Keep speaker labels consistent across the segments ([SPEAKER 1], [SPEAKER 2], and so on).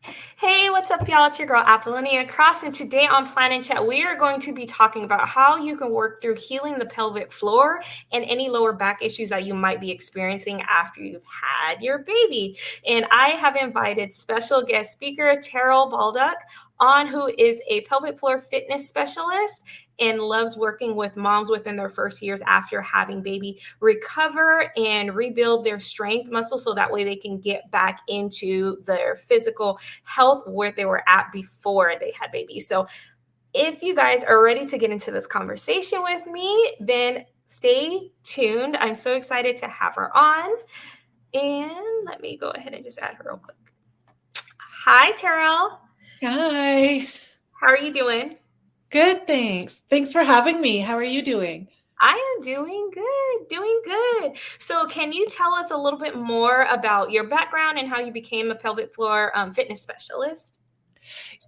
[SPEAKER 1] Hey, what's up, y'all? It's your girl Apollonia Cross, and today on Planet Chat, we are going to be talking about how you can work through healing the pelvic floor and any lower back issues that you might be experiencing after you've had your baby. And I have invited special guest speaker Terrell Baldock on, who is a pelvic floor fitness specialist and loves working with moms within their first years after having baby recover and rebuild their strength muscle so that way they can get back into their physical health where they were at before they had babies. So if you guys are ready to get into this conversation with me, then stay tuned. I'm so excited to have her on. And let me go ahead and just add her real quick. Hi, Terrell.
[SPEAKER 2] Hi.
[SPEAKER 1] How are you doing?
[SPEAKER 2] Good, thanks. Thanks for having me. How are you doing?
[SPEAKER 1] I am doing good, doing good. So can you tell us a little bit more about your background and how you became a pelvic floor fitness specialist?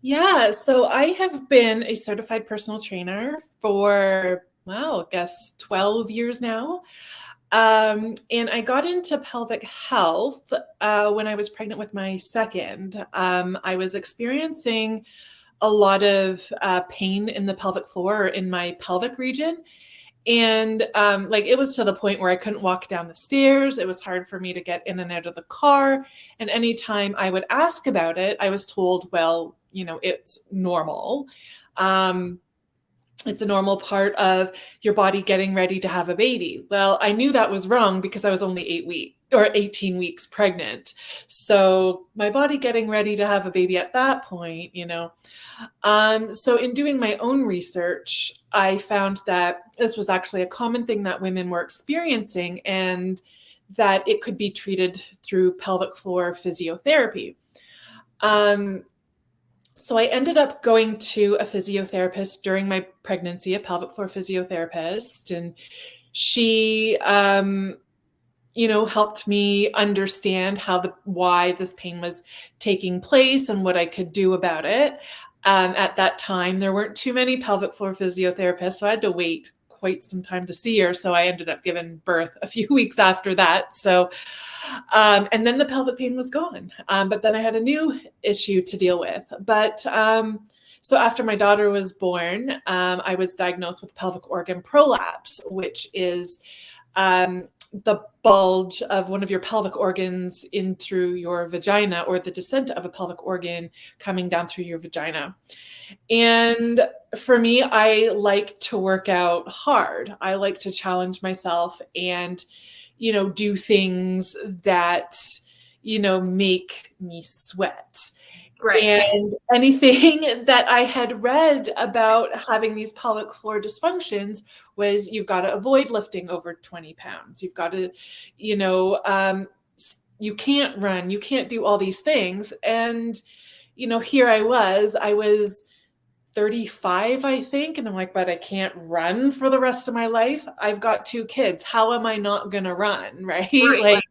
[SPEAKER 2] Yeah, so I have been a certified personal trainer for, well, I guess 12 years now. And I got into pelvic health when I was pregnant with my second. I was experiencing a lot of pain in the pelvic floor in my pelvic region. And like it was to the point where I couldn't walk down the stairs. It was hard for me to get in and out of the car. And anytime I would ask about it, I was told, well, it's normal. Um, it's a normal part of your body getting ready to have a baby. Well, I knew that was wrong because I was only 8 weeks or 18 weeks pregnant. So my body getting ready to have a baby at that point. So in doing my own research, I found that this was actually a common thing that women were experiencing and that it could be treated through pelvic floor physiotherapy. So I ended up going to a physiotherapist during my pregnancy, a pelvic floor physiotherapist, and she, helped me understand why this pain was taking place and what I could do about it. At that time, there weren't too many pelvic floor physiotherapists, so I had to wait quite some time to see her. So I ended up giving birth a few weeks after that. So, and then the pelvic pain was gone. But then I had a new issue to deal with. So after my daughter was born, I was diagnosed with pelvic organ prolapse, which is the bulge of one of your pelvic organs in through your vagina, or the descent of a pelvic organ coming down through your vagina. And for me, I like to work out hard. I like to challenge myself and, do things that, make me sweat.
[SPEAKER 1] Right.
[SPEAKER 2] And anything that I had read about having these pelvic floor dysfunctions was you've got to avoid lifting over 20 pounds. You've got to, you can't run, you can't do all these things. And, here I was 35, I think. And I'm like, but I can't run for the rest of my life. I've got 2 kids. How am I not going to run? Right.
[SPEAKER 1] Right.
[SPEAKER 2] Like,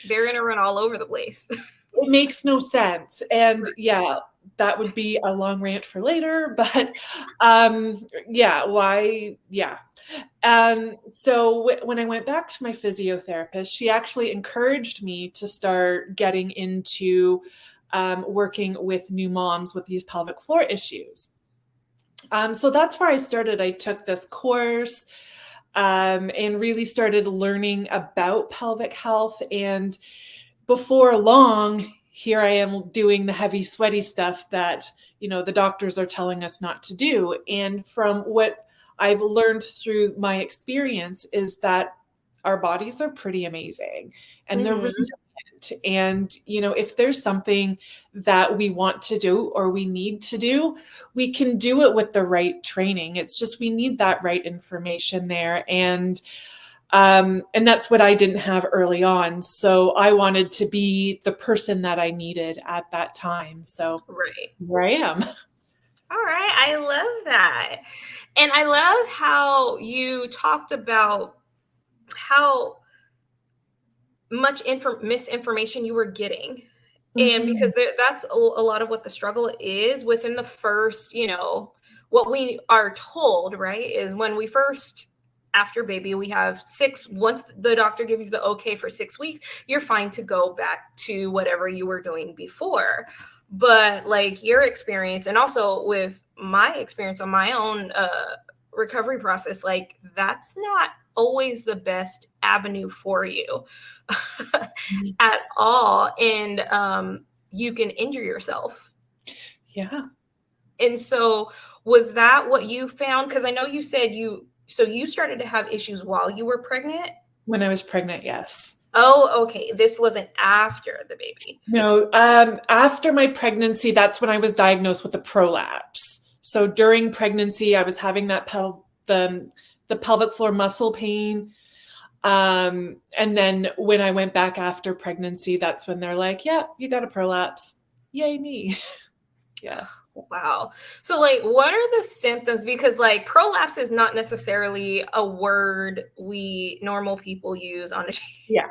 [SPEAKER 1] They're going to run all over the place.
[SPEAKER 2] it makes no sense. And yeah, that would be a long rant for later, but so when I went back to my physiotherapist, she actually encouraged me to start getting into working with new moms with these pelvic floor issues. So that's where I started. I took this course and really started learning about pelvic health. And before long, here I am doing the heavy, sweaty stuff that, the doctors are telling us not to do. And from what I've learned through my experience is that our bodies are pretty amazing and they're resilient. And, if there's something that we want to do or we need to do, we can do it with the right training. It's just we need that right information there. And that's what I didn't have early on. So I wanted to be the person that I needed at that time. So
[SPEAKER 1] Right.
[SPEAKER 2] here I am.
[SPEAKER 1] All right. I love that. And I love how you talked about how much misinformation you were getting. And
[SPEAKER 2] Mhm.
[SPEAKER 1] because that's a lot of what the struggle is within the first, what we are told, right, is when we first after baby, we have once the doctor gives you the okay for 6 weeks, you're fine to go back to whatever you were doing before. But like your experience, and also with my experience on my own recovery process, like that's not always the best avenue for you at all. And you can injure yourself.
[SPEAKER 2] Yeah.
[SPEAKER 1] And so was that what you found? Because I know you said you started to have issues while you were pregnant.
[SPEAKER 2] When I was pregnant, yes.
[SPEAKER 1] Oh, okay. This wasn't after the baby.
[SPEAKER 2] No, after my pregnancy, that's when I was diagnosed with a prolapse. So during pregnancy, I was having that the pelvic floor muscle pain. And then when I went back after pregnancy, that's when they're like, yeah, you got a prolapse. Yay, me. Yeah.
[SPEAKER 1] Wow. So like what are the symptoms? Because like prolapse is not necessarily a word we normal people use on a
[SPEAKER 2] Yeah.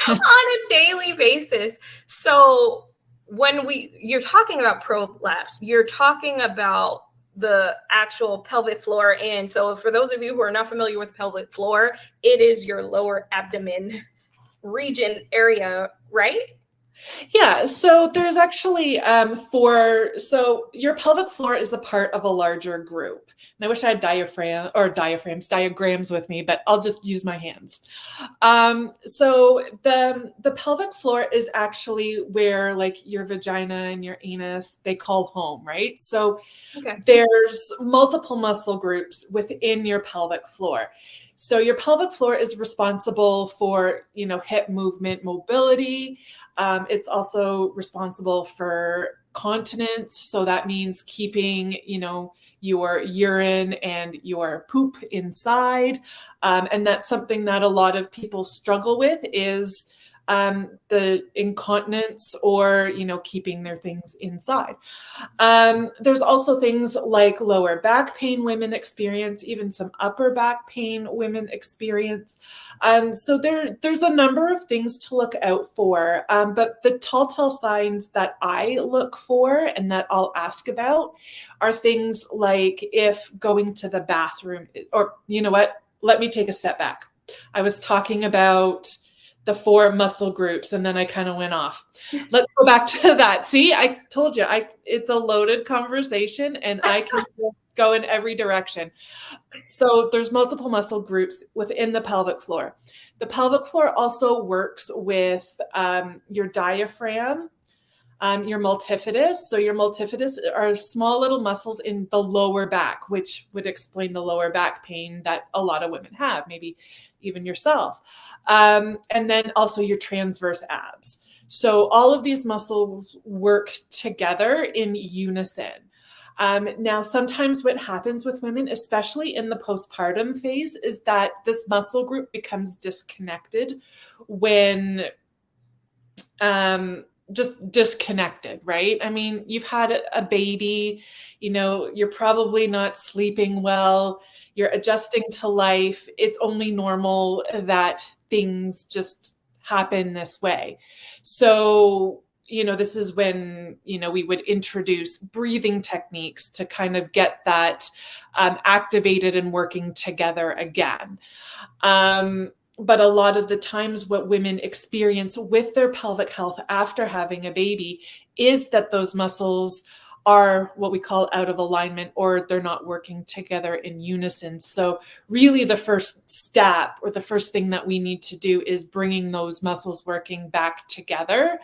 [SPEAKER 1] on a daily basis. So when you're talking about prolapse, you're talking about the actual pelvic floor. And so for those of you who are not familiar with pelvic floor, it is your lower abdomen region area, right?
[SPEAKER 2] Yeah, so there's actually so your pelvic floor is a part of a larger group. And I wish I had diagrams with me, but I'll just use my hands. So the pelvic floor is actually where like your vagina and your anus, they call home, right? So
[SPEAKER 1] Okay.
[SPEAKER 2] there's multiple muscle groups within your pelvic floor. So your pelvic floor is responsible for, hip movement, mobility. It's also responsible for continence. So that means keeping, your urine and your poop inside. And that's something that a lot of people struggle with is the incontinence or, keeping their things inside. There's also things like lower back pain women experience, even some upper back pain women experience. So there's a number of things to look out for. But the telltale signs that I look for and that I'll ask about are things like if going to the bathroom, or you know what, let me take a step back. I was talking about the 4 muscle groups and then I kind of went off. Let's go back to that. See, I told you, it's a loaded conversation and I can go in every direction. So there's multiple muscle groups within the pelvic floor. The pelvic floor also works with your diaphragm, your multifidus. So your multifidus are small little muscles in the lower back, which would explain the lower back pain that a lot of women have, maybe even yourself. And then also your transverse abs. So all of these muscles work together in unison. Now, sometimes what happens with women, especially in the postpartum phase, is that this muscle group becomes disconnected when just disconnected, right? I mean, you've had a baby, you're probably not sleeping well, you're adjusting to life. It's only normal that things just happen this way. So, this is when, we would introduce breathing techniques to kind of get that activated and working together again. But a lot of the times what women experience with their pelvic health after having a baby is that those muscles are what we call out of alignment, or they're not working together in unison. So really the first step, or the first thing that we need to do, is bringing those muscles working back together.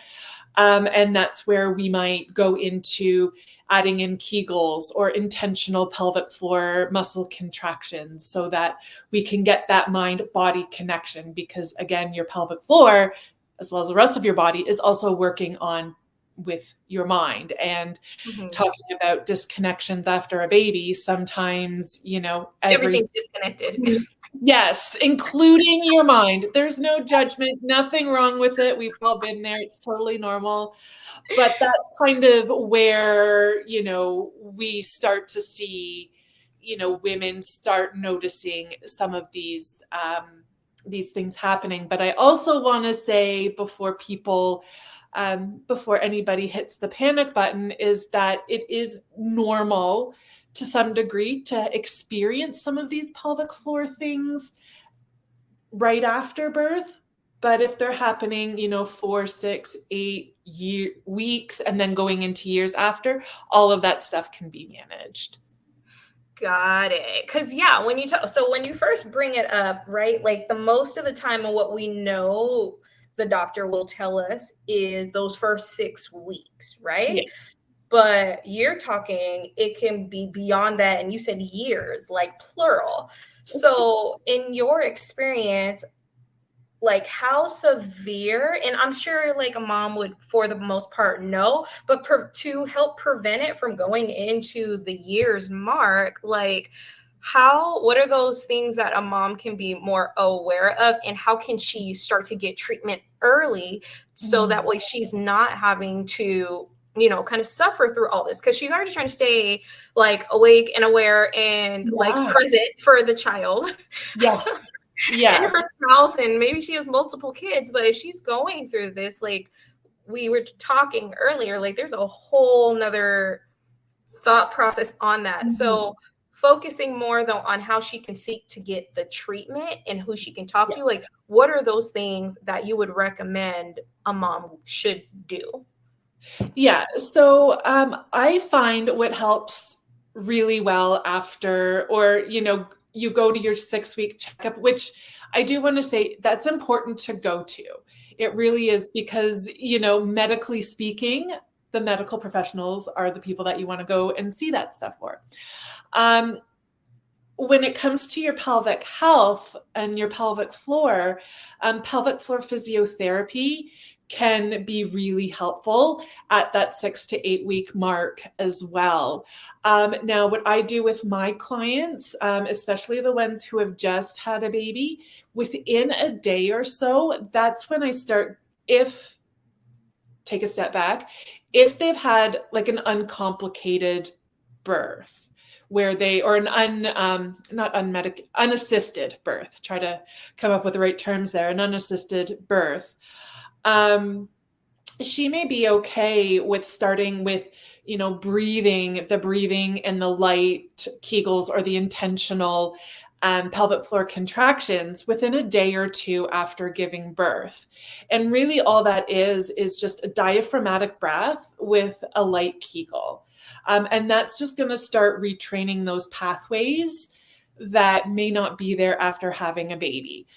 [SPEAKER 2] And that's where we might go into adding in Kegels or intentional pelvic floor muscle contractions so that we can get that mind-body connection. Because again, your pelvic floor, as well as the rest of your body, is also working on with your mind. And talking about disconnections after a baby, sometimes,
[SPEAKER 1] Everything's disconnected.
[SPEAKER 2] Yes, including your mind. There's no judgment, nothing wrong with it. We've all been there. It's totally normal. But that's kind of where, we start to see, women start noticing some of these things happening. But I also want to say before anybody hits the panic button, is that it is normal to some degree to experience some of these pelvic floor things right after birth, But if they're happening, 4, 6, 8 weeks, and then going into years after, all of that stuff can be managed.
[SPEAKER 1] Got it. Because yeah, when you talk, so when you first bring it up, right? Like the most of the time, and what we know the doctor will tell us is those first 6 weeks, right?
[SPEAKER 2] Yeah.
[SPEAKER 1] But you're talking, it can be beyond that, and you said years, like plural. So, in your experience, like how severe, and I'm sure like a mom would for the most part know, but to help prevent it from going into the years mark, like what are those things that a mom can be more aware of, and how can she start to get treatment early so that
[SPEAKER 2] Mm.
[SPEAKER 1] way she's not having to kind of suffer through all this, because she's already trying to stay like awake and aware and like
[SPEAKER 2] Yeah.
[SPEAKER 1] present for the child
[SPEAKER 2] Yeah.
[SPEAKER 1] and
[SPEAKER 2] Yeah.
[SPEAKER 1] her spouse, and maybe she has multiple kids, but if she's going through this, like we were talking earlier, like there's a whole nother thought process on that.
[SPEAKER 2] Mhm.
[SPEAKER 1] So focusing more though on how she can seek to get the treatment and who she can talk
[SPEAKER 2] Yeah.
[SPEAKER 1] to, like what are those things that you would recommend a mom should do?
[SPEAKER 2] Yeah. So I find what helps really well after, or, you go to your 6 week checkup, which I do want to say that's important to go to. It really is because, medically speaking, the medical professionals are the people that you want to go and see that stuff for. Um, when it comes to your pelvic health and your pelvic floor physiotherapy can be really helpful at that 6 to 8 week mark as well. Now, what I do with my clients, especially the ones who have just had a baby, within a day or so, that's when I start, take a step back, if they've had like an uncomplicated birth where or an unassisted birth, try to come up with the right terms there, an unassisted birth. She may be okay with starting with, the breathing and the light Kegels or the intentional pelvic floor contractions within a day or two after giving birth. And really all that is just a diaphragmatic breath with a light Kegel. And that's just going to start retraining those pathways that may not be there after having a baby.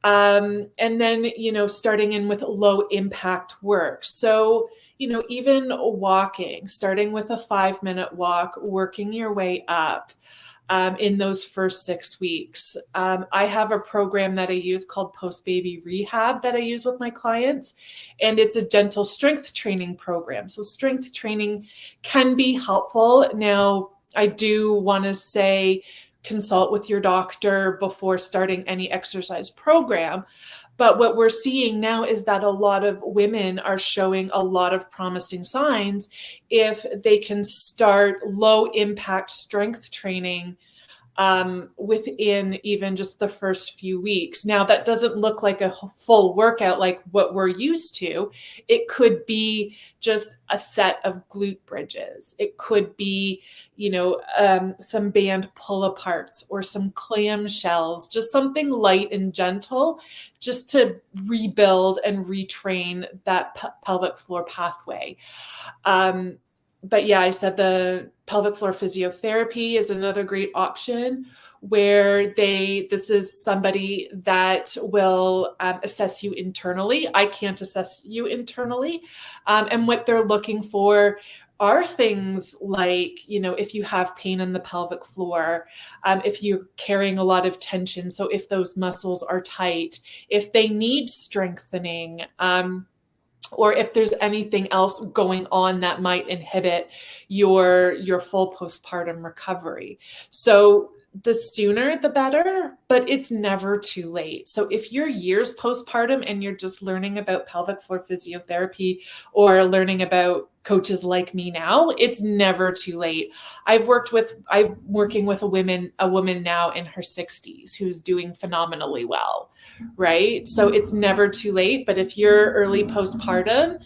[SPEAKER 2] And then, starting in with low impact work. So, even walking, starting with a 5-minute walk, working your way up. In those first 6 weeks. I have a program that I use called post-baby rehab that I use with my clients, and it's a gentle strength training program. So strength training can be helpful. Now, I do want to say consult with your doctor before starting any exercise program. But what we're seeing now is that a lot of women are showing a lot of promising signs if they can start low impact strength training within even just the first few weeks. Now, that doesn't look like a full workout like what we're used to. It could be just a set of glute bridges. It could be, some band pull aparts or some clamshells, just something light and gentle, just to rebuild and retrain that pelvic floor pathway. But yeah, I said the pelvic floor physiotherapy is another great option where this is somebody that will assess you internally. I can't assess you internally. And what they're looking for are things like, if you have pain in the pelvic floor, if you're carrying a lot of tension, so if those muscles are tight, if they need strengthening, or if there's anything else going on that might inhibit your full postpartum recovery. So the sooner the better, but it's never too late. So if you're years postpartum and you're just learning about pelvic floor physiotherapy or learning about coaches like me now, it's never too late. I'm working with a woman now in her 60s who's doing phenomenally well, right? So it's never too late. But if you're early postpartum,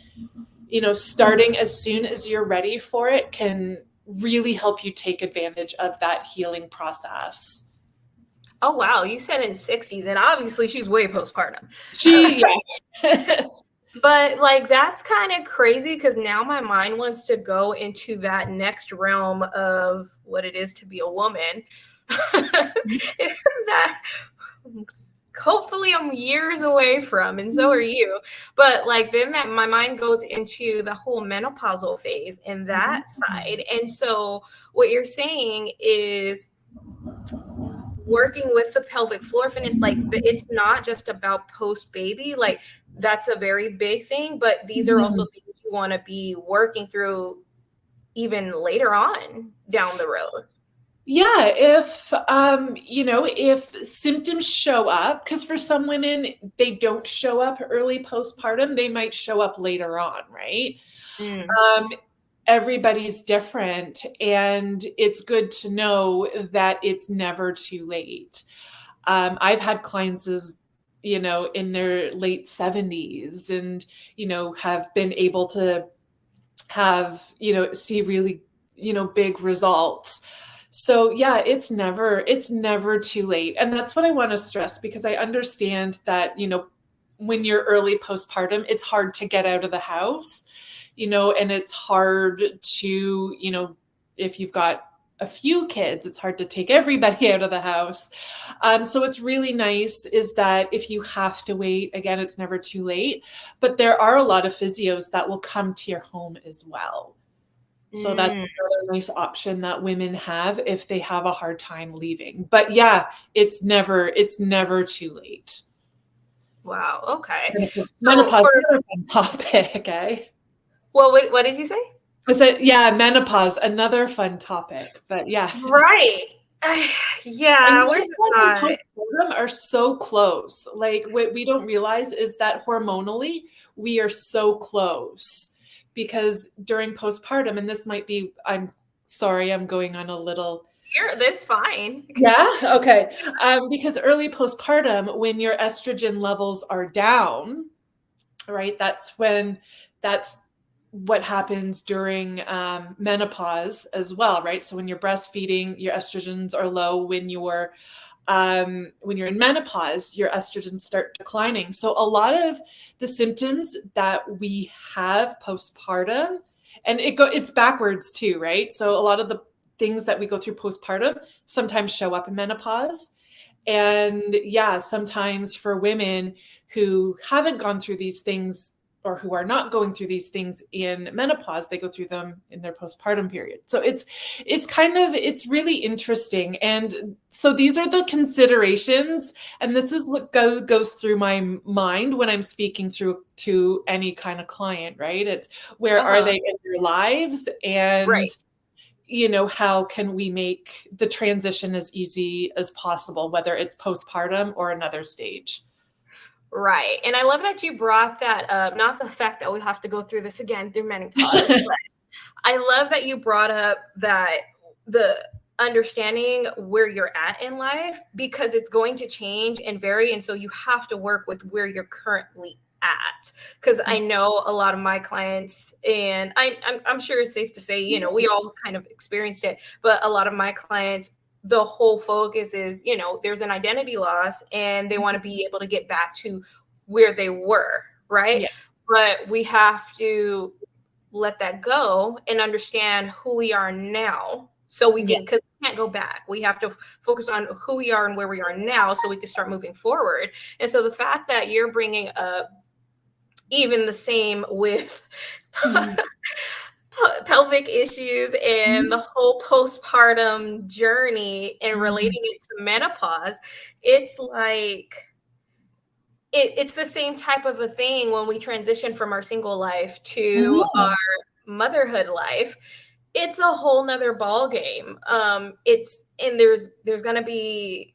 [SPEAKER 2] starting as soon as you're ready for it can really help you take advantage of that healing process.
[SPEAKER 1] Oh, wow. You said in 60s, and obviously she's way postpartum.
[SPEAKER 2] Yeah.
[SPEAKER 1] But like that's kind of crazy because now my mind wants to go into that next realm of what it is to be a woman. That hopefully I'm years away from, and so are you. But like then that my mind goes into the whole menopausal phase and that side. And so what you're saying is working with the pelvic floor fitness, like it's not just about post baby, like that's a very big thing, but these are also
[SPEAKER 2] Mhm.
[SPEAKER 1] things you want to be working through even later on down the road.
[SPEAKER 2] Yeah, if if symptoms show up, because for some women they don't show up early postpartum, they might show up later on, right?
[SPEAKER 1] Mm,
[SPEAKER 2] Um, Everybody's different, and it's good to know that it's never too late. I've had clients as in their late 70s and have been able to have see really big results. So yeah, it's never too late, and that's what I want to stress, because I understand that when you're early postpartum, it's hard to get out of the house, and it's hard to if you've got a few kids, it's hard to take everybody out of the house. So what's really nice is that if you have to wait, again, it's never too late. But there are a lot of physios that will come to your home as well. So that's
[SPEAKER 1] mm,
[SPEAKER 2] another nice option that women have if they have a hard time leaving. But yeah, it's never too late.
[SPEAKER 1] wow. Okay. So
[SPEAKER 2] Menopause,
[SPEAKER 1] for
[SPEAKER 2] another fun topic, eh?
[SPEAKER 1] well, what did you say?
[SPEAKER 2] I said, yeah, menopause, another fun topic. But yeah.
[SPEAKER 1] Right.
[SPEAKER 2] And
[SPEAKER 1] Yeah, we're just
[SPEAKER 2] menopause and
[SPEAKER 1] not.
[SPEAKER 2] postpartum are so close. Like what we don't realize is that hormonally we are so close, because during postpartum, and this might be, I'm sorry, I'm going on a little.
[SPEAKER 1] You're this fine.
[SPEAKER 2] Yeah, okay. Because early postpartum, when your estrogen levels are down, right? That's what happens during menopause as well, right? So when you're breastfeeding, your estrogens are low. When you're in menopause, your estrogens start declining. So a lot of the symptoms that we have postpartum, and it's backwards too, right? So a lot of the things that we go through postpartum sometimes show up in menopause. And yeah, sometimes for women who haven't gone through these things, or who are not going through these things in menopause, they go through them in their postpartum period. So it's really interesting. And so these are the considerations, and this is what goes through my mind when I'm speaking through to any kind of client, right? It's where are
[SPEAKER 1] Uh-huh.
[SPEAKER 2] they in their lives, and
[SPEAKER 1] Right.
[SPEAKER 2] how can we make the transition as easy as possible, whether it's postpartum or another stage.
[SPEAKER 1] Right. And I love that you brought that up. Not the fact that we have to go through this again through menopause, but I love that you brought up that the understanding where you're at in life, because it's going to change and vary. And so you have to work with where you're currently at. Because I know a lot of my clients, and I'm sure it's safe to say, we all kind of experienced it, but a lot of my clients, the whole focus is, there's an identity loss and they want to be able to get back to where they were, right?
[SPEAKER 2] Yeah.
[SPEAKER 1] But we have to let that go and understand who we are now, so we
[SPEAKER 2] Yeah.
[SPEAKER 1] can, because we can't go back. We have to focus on who we are and where we are now so we can start moving forward. And so the fact that you're bringing up even the same with
[SPEAKER 2] Mhm.
[SPEAKER 1] pelvic issues and the whole postpartum journey and
[SPEAKER 2] Mhm.
[SPEAKER 1] relating it to menopause, it's like it's the same type of a thing when we transition from our single life to our
[SPEAKER 2] Mhm.
[SPEAKER 1] motherhood life. It's a whole nother ball game. It's and there's gonna be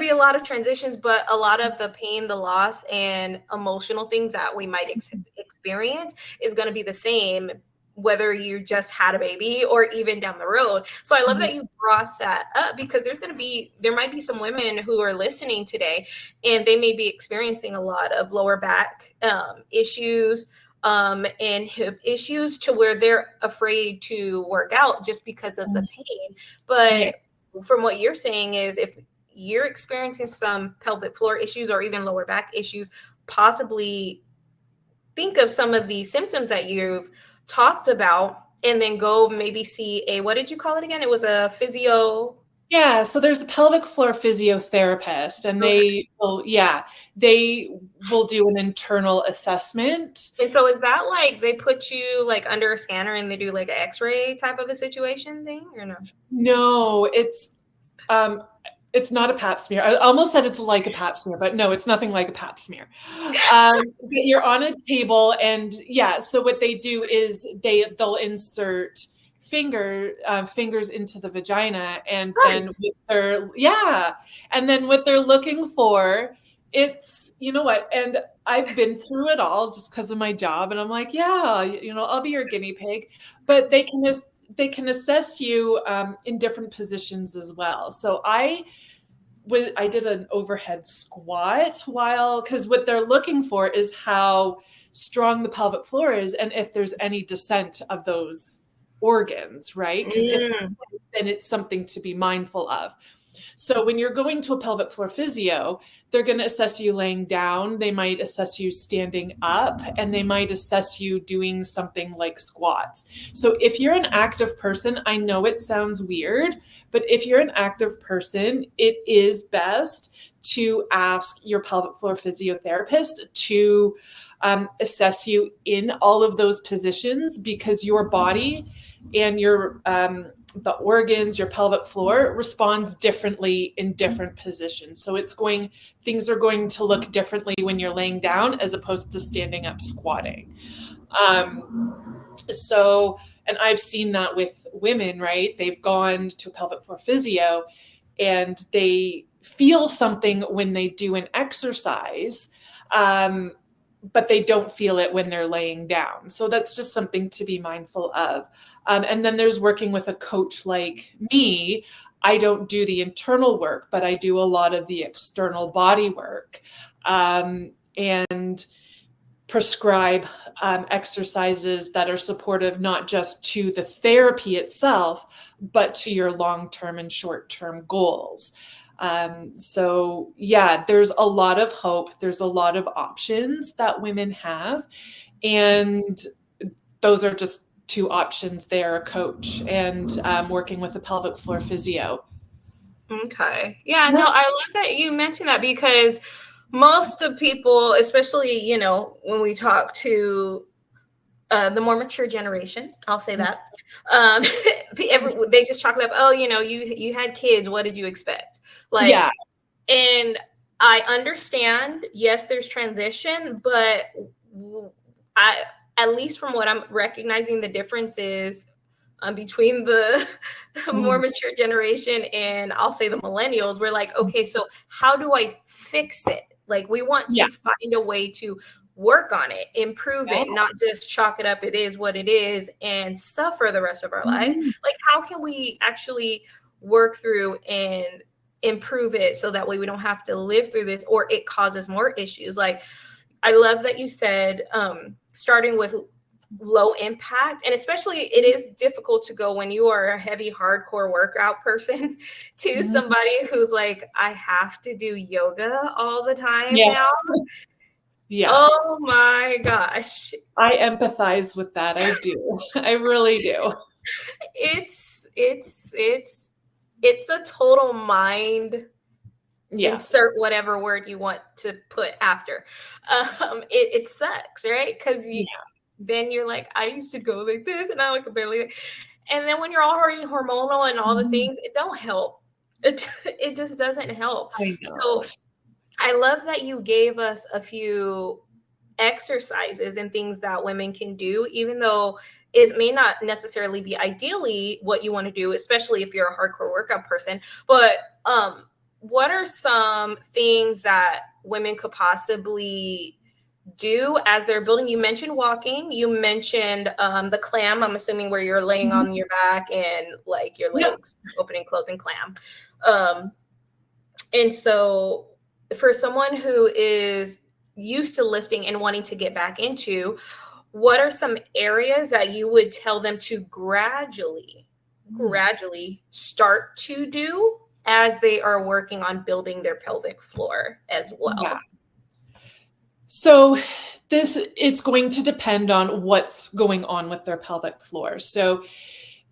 [SPEAKER 1] a lot of transitions, but a lot of the pain, the loss, and emotional things that we might experience is gonna be the same, whether you just had a baby or even down the road. So I love
[SPEAKER 2] Mhm.
[SPEAKER 1] that you brought that up, because there might be some women who are listening today, and they may be experiencing a lot of lower back issues, and hip issues, to where they're afraid to work out just because of the pain.
[SPEAKER 2] Yeah.
[SPEAKER 1] But from what you're saying is, if you're experiencing some pelvic floor issues or even lower back issues, possibly think of some of the symptoms that you've talked about and then go maybe see a, what did you call it again? It was a physio.
[SPEAKER 2] Yeah, so there's a pelvic floor physiotherapist, and
[SPEAKER 1] Okay.
[SPEAKER 2] they will do an internal assessment.
[SPEAKER 1] And so is that like they put you like under a scanner and they do like an x-ray type of a situation thing or no?
[SPEAKER 2] No, um, it's not a pap smear. I almost said it's like a pap smear, but no, it's nothing like a pap smear. But you're on a table, and yeah, so what they do is they'll insert fingers into the vagina, and
[SPEAKER 1] Right.
[SPEAKER 2] then and then what they're looking for, it's, you know what, and I've been through it all just because of my job, and I'm like, yeah, I'll be your guinea pig, but they can assess you in different positions as well. So I did an overhead squat because what they're looking for is how strong the pelvic floor is and if there's any descent of those organs, right? Because if there
[SPEAKER 1] Mm.
[SPEAKER 2] is, then it's something to be mindful of. So when you're going to a pelvic floor physio, they're going to assess you laying down, they might assess you standing up, and they might assess you doing something like squats. So if you're an active person, I know it sounds weird, but if you're an active person, it is best to ask your pelvic floor physiotherapist to assess you in all of those positions, because your body and your the organs, your pelvic floor responds differently in different positions. So things are going to look differently when you're laying down as opposed to standing up squatting. And I've seen that with women, right? They've gone to a pelvic floor physio and they feel something when they do an exercise, but they don't feel it when they're laying down. So that's just something to be mindful of. And then there's working with a coach like me. I don't do the internal work, but I do a lot of the external body work, and prescribe exercises that are supportive not just to the therapy itself, but to your long-term and short-term goals. So yeah, there's a lot of hope. There's a lot of options that women have. And those are just two options there, a coach and working with a pelvic floor physio.
[SPEAKER 1] Okay. Yeah,
[SPEAKER 2] Yeah.
[SPEAKER 1] no, I love that you mentioned that because most of people, especially, when we talk to the more mature generation, I'll say that, um, they just chalk it up, oh, you had kids, what did you expect?
[SPEAKER 2] Yeah.
[SPEAKER 1] Like, and I understand, yes, there's transition, but I, at least from what I'm recognizing, the difference is between the more
[SPEAKER 2] Mhm.
[SPEAKER 1] mature generation and I'll say the millennials. We're like, okay, so how do I fix it? Like, we want
[SPEAKER 2] Yeah.
[SPEAKER 1] to find a way to work on it, improve
[SPEAKER 2] Yeah.
[SPEAKER 1] it, not just chalk it up, it is what it is, and suffer the rest of our lives.
[SPEAKER 2] Mhm.
[SPEAKER 1] Like, how can we actually work through and improve it so that way we don't have to live through this or it causes more issues? Like, I love that you said starting with low impact, and especially it is difficult to go when you are a heavy hardcore workout person to
[SPEAKER 2] Mhm.
[SPEAKER 1] somebody who's like, I have to do yoga all the time
[SPEAKER 2] Yeah.
[SPEAKER 1] now.
[SPEAKER 2] Yeah.
[SPEAKER 1] Oh my gosh.
[SPEAKER 2] I empathize with that. I do. I really do.
[SPEAKER 1] It's a total mind,
[SPEAKER 2] Yeah.
[SPEAKER 1] insert whatever word you want to put after. It sucks, right? Because
[SPEAKER 2] Yeah.
[SPEAKER 1] then you're like, I used to go like this and now I can barely. And then when you're already hormonal and all the
[SPEAKER 2] Mhm.
[SPEAKER 1] things, it don't help. It just doesn't help.
[SPEAKER 2] I know.
[SPEAKER 1] So I love that you gave us a few exercises and things that women can do, even though it may not necessarily be ideally what you want to do, especially if you're a hardcore workout person. But what are some things that women could possibly do as they're building? You mentioned walking, you mentioned the clam, I'm assuming, where you're laying
[SPEAKER 2] Mhm.
[SPEAKER 1] on your back and like your
[SPEAKER 2] Yep.
[SPEAKER 1] legs open and close and clam. And so for someone who is used to lifting and wanting to get back into, what are some areas that you would tell them to gradually
[SPEAKER 2] Mm.
[SPEAKER 1] start to do as they are working on building their pelvic floor as
[SPEAKER 2] Yeah.
[SPEAKER 1] well?
[SPEAKER 2] So it's going to depend on what's going on with their pelvic floor. So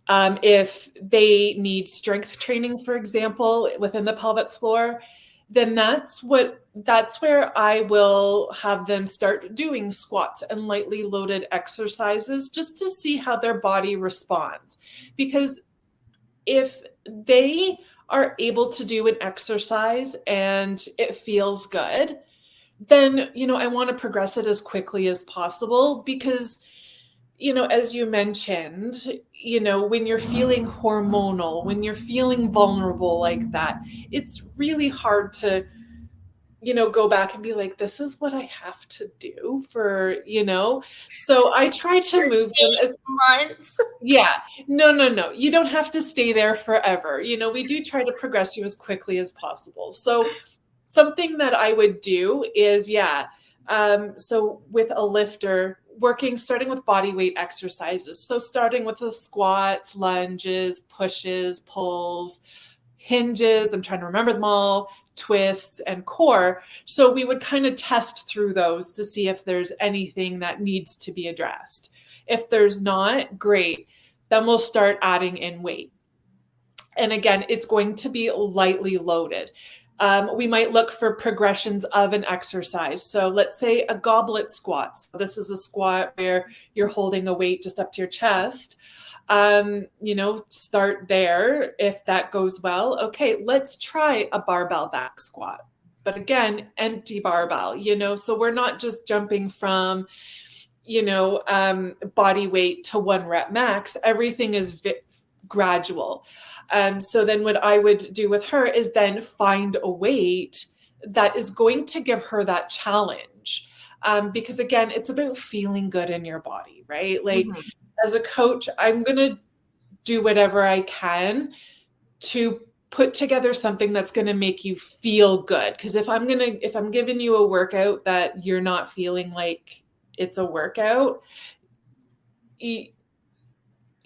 [SPEAKER 2] if they need strength training, for example, within the pelvic floor, then that's where I will have them start doing squats and lightly loaded exercises just to see how their body responds. Because if they are able to do an exercise and it feels good, then, I want to progress it as quickly as possible because, as you mentioned, when you're feeling hormonal, when you're feeling vulnerable like that, it's really hard to, go back and be like, this is what I have to do for, so I try to move them as
[SPEAKER 1] 8 months.
[SPEAKER 2] yeah, no. You don't have to stay there forever. We do try to progress you as quickly as possible. So something that I would do is, so with a lifter, starting with body weight exercises. So starting with the squats, lunges, pushes, pulls, hinges, I'm trying to remember them all, twists, and core. So we would kind of test through those to see if there's anything that needs to be addressed. If there's not, great. Then we'll start adding in weight. And again, it's going to be lightly loaded. We might look for progressions of an exercise. So let's say a goblet squat. So this is a squat where you're holding a weight just up to your chest. Start there. If that goes well, okay, let's try a barbell back squat. But again, empty barbell, so we're not just jumping from, body weight to 1 rep max. Everything is gradual. So then what I would do with her is then find a weight that is going to give her that challenge. Because again, it's about feeling good in your body, right? Like as a coach, I'm going to do whatever I can to put together something that's going to make you feel good. Because if I'm giving you a workout that you're not feeling like it's a workout,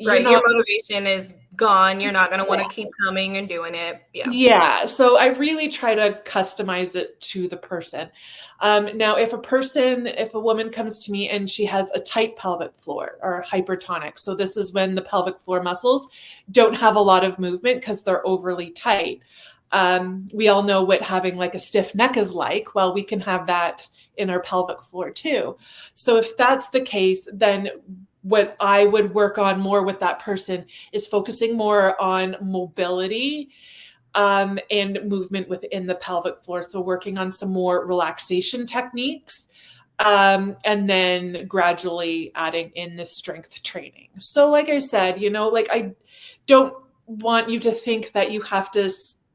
[SPEAKER 1] Right, your motivation is gone. You're not going to want to keep coming and doing it.
[SPEAKER 2] Yeah. So I really try to customize it to the person. Now, if a woman comes to me and she has a tight pelvic floor or hypertonic, so this is when the pelvic floor muscles don't have a lot of movement because they're overly tight. We all know what having like a stiff neck is like. Well, we can have that in our pelvic floor too. So if that's the case, then what I would work on more with that person is focusing more on mobility and movement within the pelvic floor. So working on some more relaxation techniques, and then gradually adding in the strength training. So like I said, I don't want you to think that you have to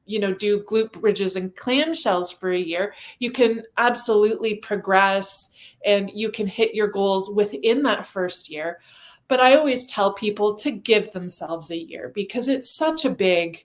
[SPEAKER 2] do glute bridges and clamshells for a year. You can absolutely progress and you can hit your goals within that first year. But I always tell people to give themselves a year because it's such a big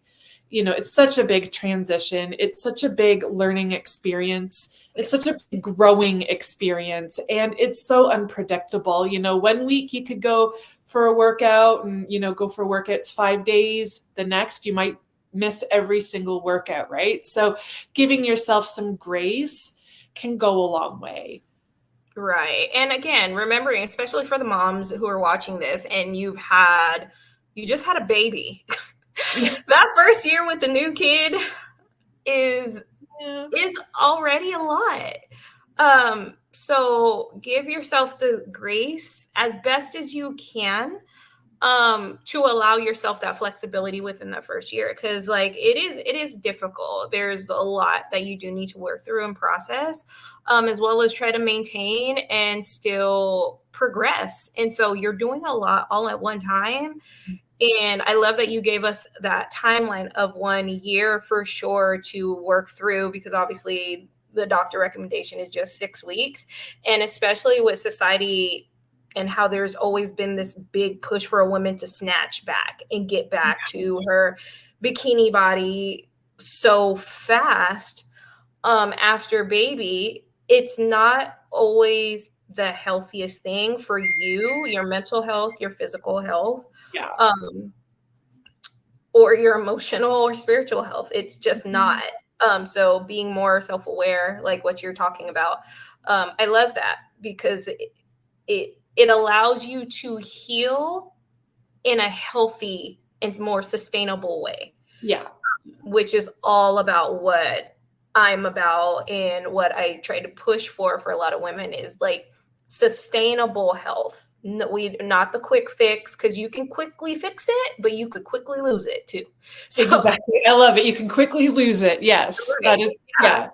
[SPEAKER 2] transition. It's such a big learning experience. It's such a growing experience. And it's so unpredictable. 1 week you could go for a workout and, go for workouts 5 days. The next you might miss every single workout, right? So giving yourself some grace can go a long way.
[SPEAKER 1] Right. And again, remembering, especially for the moms who are watching this and you just had a baby. That first year with the new kid is already a lot. So give yourself the grace as best as you can to allow yourself that flexibility within the first year, because like it is difficult. There's a lot that you do need to work through and process, as well as try to maintain and still progress. And so you're doing a lot all at one time. And I love that you gave us that timeline of 1 year for sure to work through, because obviously the doctor recommendation is just 6 weeks. And especially with society and how there's always been this big push for a woman to snatch back and get back to her bikini body so fast after baby, it's not always the healthiest thing for you, your mental health, your physical health.
[SPEAKER 2] Yeah.
[SPEAKER 1] or your emotional or spiritual health. It's just not. So being more self-aware, like what you're talking about, I love that because it allows you to heal in a healthy and more sustainable way.
[SPEAKER 2] Yeah.
[SPEAKER 1] Which is all about what I'm about and what I try to push for a lot of women is like sustainable health. No, not the quick fix, because you can quickly fix it, but you could quickly lose it too. So,
[SPEAKER 2] exactly. I love it. You can quickly lose it. Yes,
[SPEAKER 1] right,
[SPEAKER 2] that is. Yeah.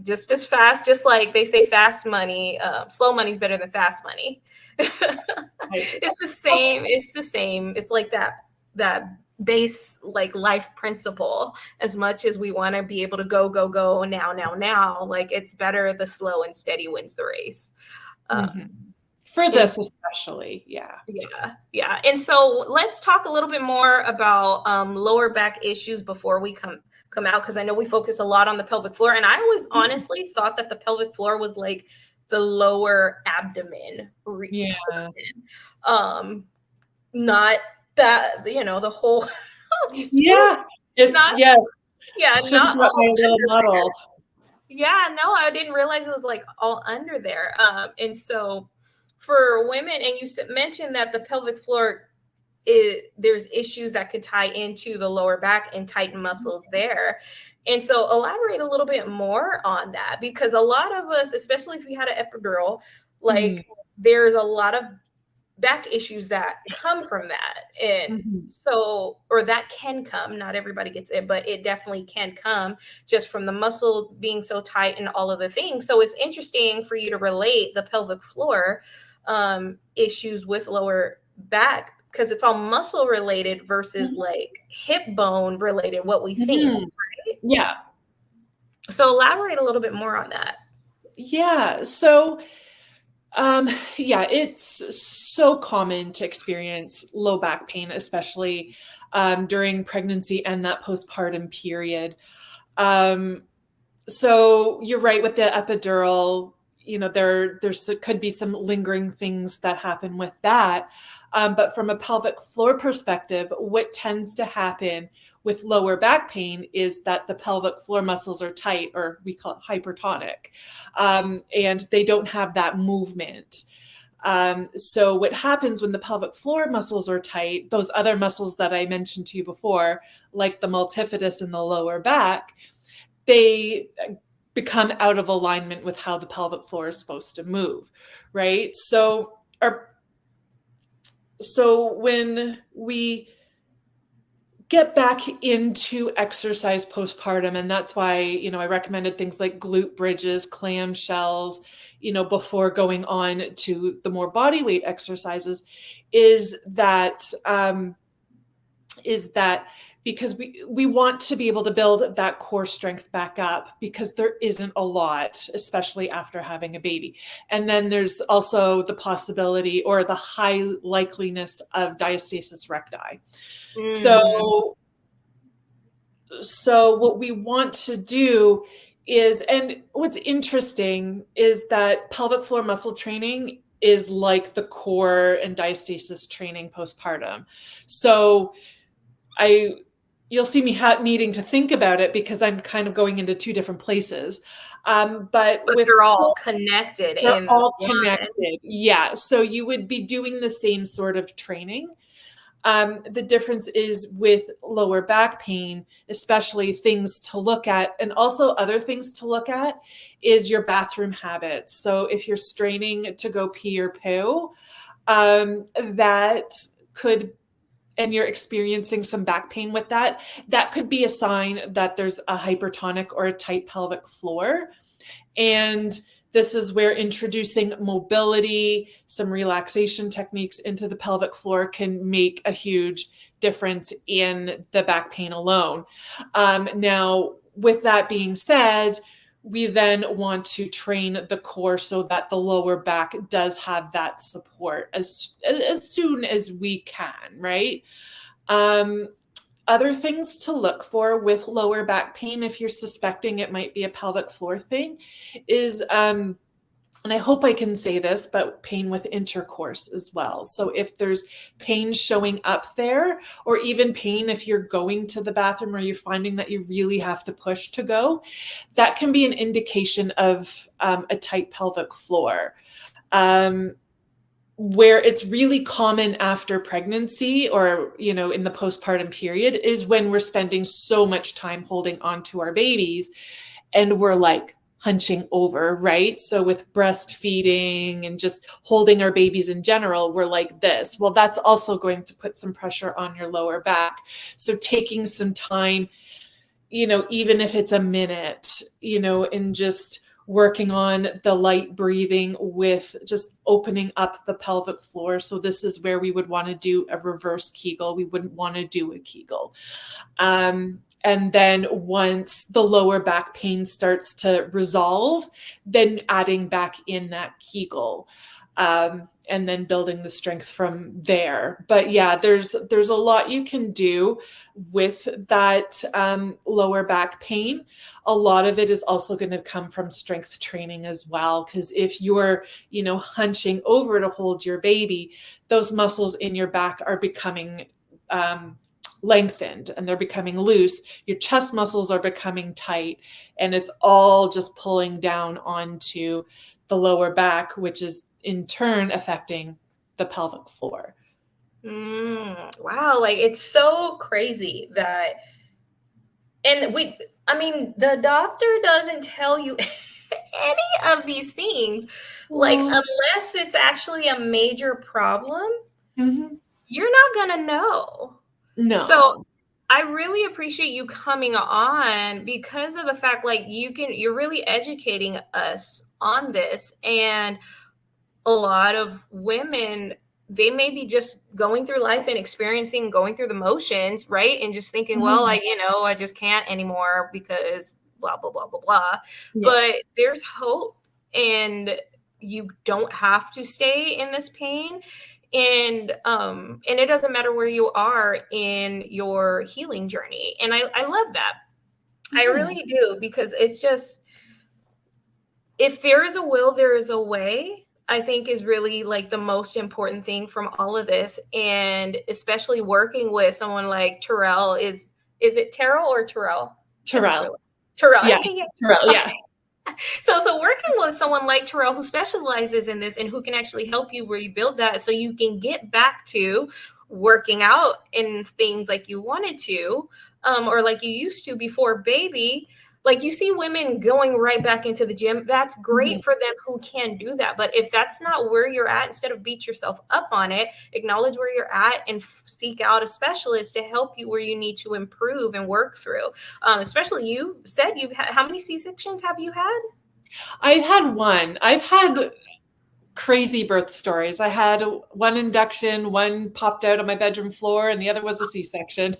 [SPEAKER 1] Just as fast, just like they say, fast money, slow money is better than fast money. It's the same. It's the same. It's like that base like life principle. As much as we want to be able to go now, like it's better the slow and steady wins the race.
[SPEAKER 2] For this especially, yeah.
[SPEAKER 1] Yeah. And so let's talk a little bit more about lower back issues before we come out, because I know we focus a lot on the pelvic floor, and I always honestly thought that the pelvic floor was like the lower abdomen
[SPEAKER 2] Yeah.
[SPEAKER 1] Not that, the whole
[SPEAKER 2] yeah. It's
[SPEAKER 1] not,
[SPEAKER 2] yes.
[SPEAKER 1] yeah,
[SPEAKER 2] Should
[SPEAKER 1] not
[SPEAKER 2] have got my
[SPEAKER 1] all
[SPEAKER 2] little
[SPEAKER 1] under
[SPEAKER 2] model.
[SPEAKER 1] there. Yeah, no, I didn't realize it was like all under there. And so for women, and you mentioned that the pelvic floor, there's issues that could tie into the lower back and tighten muscles there. And so elaborate a little bit more on that, because a lot of us, especially if we had an epidural, like there's a lot of back issues that come from that. And so, or that can come, not everybody gets it, but it definitely can come just from the muscle being so tight and all of the things. So it's interesting for you to relate the pelvic floor issues with lower back, because it's all muscle related versus like hip bone related, what we think. Right?
[SPEAKER 2] Yeah.
[SPEAKER 1] So elaborate a little bit more on that.
[SPEAKER 2] Yeah. So yeah, it's so common to experience low back pain, especially during pregnancy and that postpartum period. So you're right with the epidural. There could be some lingering things that happen with that. But from a pelvic floor perspective, what tends to happen with lower back pain is that the pelvic floor muscles are tight, or we call it hypertonic, and they don't have that movement. So what happens when the pelvic floor muscles are tight, those other muscles that I mentioned to you before, like the multifidus in the lower back, they become out of alignment with how the pelvic floor is supposed to move, right? So when we get back into exercise postpartum, and that's why, I recommended things like glute bridges, clamshells, before going on to the more body weight exercises, is that because we want to be able to build that core strength back up, because there isn't a lot, especially after having a baby. And then there's also the possibility or the high likeliness of diastasis recti. So what we want to do is, and what's interesting is that pelvic floor muscle training is like the core and diastasis training postpartum. So you'll see me needing to think about it, because I'm kind of going into two different places. But
[SPEAKER 1] they're all connected.
[SPEAKER 2] They're all connected. Yeah. So you would be doing the same sort of training. The difference is with lower back pain, especially things to look at, and also other things to look at is your bathroom habits. So if you're straining to go pee or poo, that could, and you're experiencing some back pain with that could be a sign that there's a hypertonic or a tight pelvic floor. And this is where introducing mobility, some relaxation techniques into the pelvic floor can make a huge difference in the back pain alone. Now, with that being said, we then want to train the core so that the lower back does have that support as soon as we can, right? Other things to look for with lower back pain, if you're suspecting it might be a pelvic floor thing, is and I hope I can say this, but pain with intercourse as well. So if there's pain showing up there, or even pain if you're going to the bathroom or you're finding that you really have to push to go, that can be an indication of a tight pelvic floor. Where it's really common after pregnancy or, in the postpartum period is when we're spending so much time holding on to our babies and we're like hunching over, right? So with breastfeeding and just holding our babies in general, we're like this. Well, that's also going to put some pressure on your lower back. So taking some time, even if it's a minute, and just working on the light breathing with just opening up the pelvic floor. So this is where we would want to do a reverse Kegel. We wouldn't want to do a Kegel. And then once the lower back pain starts to resolve, then adding back in that Kegel, and then building the strength from there. But yeah, there's a lot you can do with that lower back pain. A lot of it is also going to come from strength training as well, because if you're, hunching over to hold your baby, those muscles in your back are becoming lengthened and they're becoming loose. Your chest muscles are becoming tight, and it's all just pulling down onto the lower back, which is in turn affecting the pelvic floor.
[SPEAKER 1] Wow, like it's so crazy that, and the doctor doesn't tell you any of these things, like unless it's actually a major problem, you're not gonna know.
[SPEAKER 2] No.
[SPEAKER 1] So I really appreciate you coming on because of the fact, like, you're really educating us on this. And a lot of women, they may be just going through life and going through the motions, right? And just thinking, well, I just can't anymore because blah, blah, blah, blah, blah.
[SPEAKER 2] Yeah.
[SPEAKER 1] But there's hope, and you don't have to stay in this pain. And it doesn't matter where you are in your healing journey. And I love that. I really do, because it's just, if there is a will, there is a way, I think is really like the most important thing from all of this. And especially working with someone like Terrell is it Terrell or Terrell?
[SPEAKER 2] Terrell.
[SPEAKER 1] Terrell.
[SPEAKER 2] Yeah.
[SPEAKER 1] Okay, yeah.
[SPEAKER 2] Terrell, yeah.
[SPEAKER 1] So working with someone like Terrell, who specializes in this and who can actually help you rebuild that so you can get back to working out in things like you wanted to, or like you used to before baby. Like, you see women going right back into the gym. That's great for them who can do that. But if that's not where you're at, instead of beat yourself up on it, acknowledge where you're at and seek out a specialist to help you where you need to improve and work through. Especially, you said you've had, how many C-sections have you had?
[SPEAKER 2] I've had one. I've had crazy birth stories. I had one induction, one popped out on my bedroom floor, and the other was a C-section.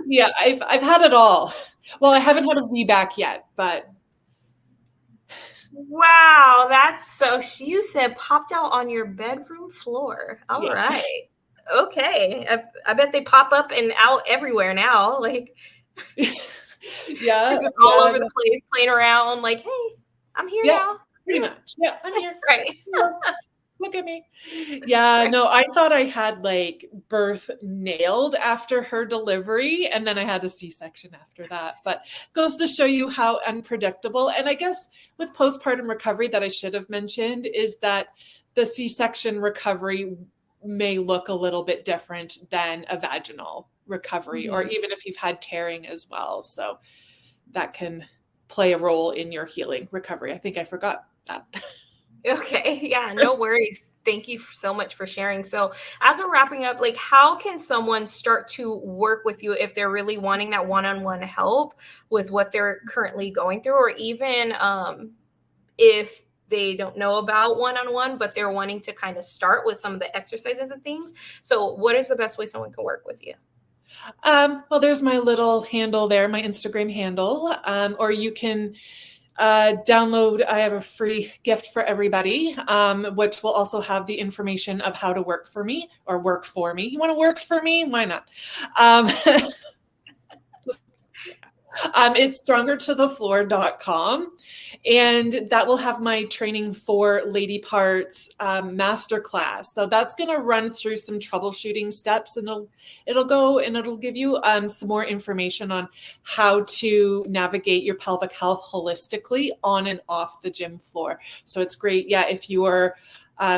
[SPEAKER 2] Yeah, I've had it all. Well, I haven't had a VBAC yet, but.
[SPEAKER 1] Wow, that's so, you said popped out on your bedroom floor. All right. Okay. I bet they pop up and out everywhere now. Like,
[SPEAKER 2] yeah.
[SPEAKER 1] Just all over the place, playing around, like, hey, I'm here now.
[SPEAKER 2] Pretty much. Yeah, I'm here.
[SPEAKER 1] Right.
[SPEAKER 2] Look at me. Yeah, no, I thought I had like birth nailed after her delivery, and then I had a C-section after that. But goes to show you how unpredictable. And I guess with postpartum recovery that I should have mentioned is that the C-section recovery may look a little bit different than a vaginal recovery, or even if you've had tearing as well. So that can play a role in your healing recovery. I think I forgot that.
[SPEAKER 1] Okay. Yeah, no worries. Thank you so much for sharing. So as we're wrapping up, like, how can someone start to work with you if they're really wanting that one-on-one help with what they're currently going through, or even if they don't know about one-on-one, but they're wanting to kind of start with some of the exercises and things? So what is the best way someone can work with you?
[SPEAKER 2] Well, there's my little handle there, my Instagram handle, or you can download. I have a free gift for everybody, which will also have the information of how to work for me or work for me. You want to work for me? Why not? It's strongertothefloor.com, and that will have my training for lady parts masterclass. So that's going to run through some troubleshooting steps, and it'll give you some more information on how to navigate your pelvic health holistically on and off the gym floor. So it's great. Yeah, if you are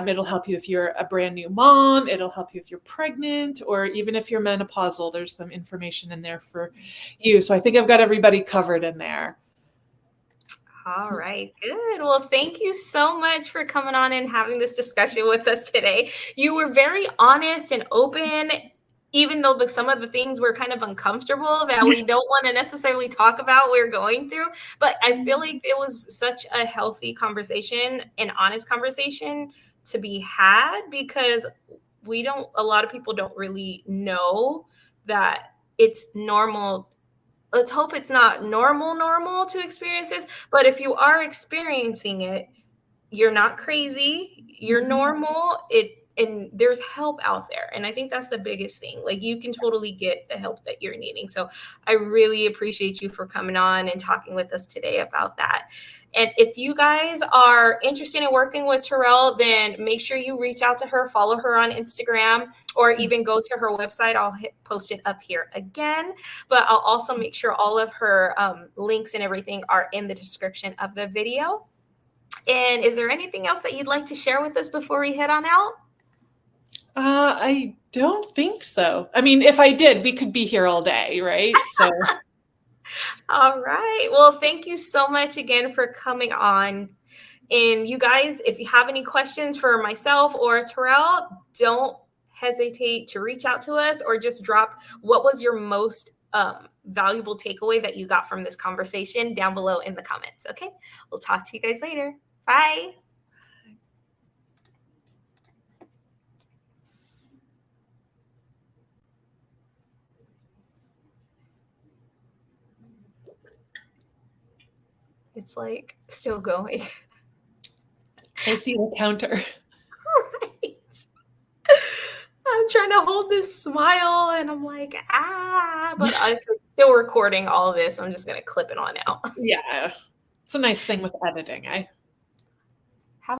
[SPEAKER 2] it'll help you if you're a brand new mom. It'll help you if you're pregnant, or even if you're menopausal. There's some information in there for you. So I think I've got everybody covered in there.
[SPEAKER 1] All right, good. Well, thank you so much for coming on and having this discussion with us today. You were very honest and open, even though some of the things were kind of uncomfortable that we don't want to necessarily talk about, we're going through. But I feel like it was such a healthy conversation, an honest conversation to be had, because a lot of people don't really know that it's normal. Let's hope it's not normal to experience this, but if you are experiencing it, you're not crazy, you're normal. And there's help out there. And I think that's the biggest thing. Like, you can totally get the help that you're needing. So I really appreciate you for coming on and talking with us today about that. And if you guys are interested in working with Terrell, then make sure you reach out to her, follow her on Instagram, or even go to her website. I'll post it up here again, but I'll also make sure all of her links and everything are in the description of the video. And is there anything else that you'd like to share with us before we head on out?
[SPEAKER 2] I don't think so. I mean, if I did, we could be here all day, right? So.
[SPEAKER 1] All right. Well, thank you so much again for coming on. And you guys, if you have any questions for myself or Terrell, don't hesitate to reach out to us, or just drop what was your most valuable takeaway that you got from this conversation down below in the comments. Okay. We'll talk to you guys later. Bye. It's like still going.
[SPEAKER 2] I see the counter.
[SPEAKER 1] Right. I'm trying to hold this smile and I'm like, but I'm still recording all of this. I'm just going to clip it on out.
[SPEAKER 2] Yeah. It's a nice thing with editing, eh?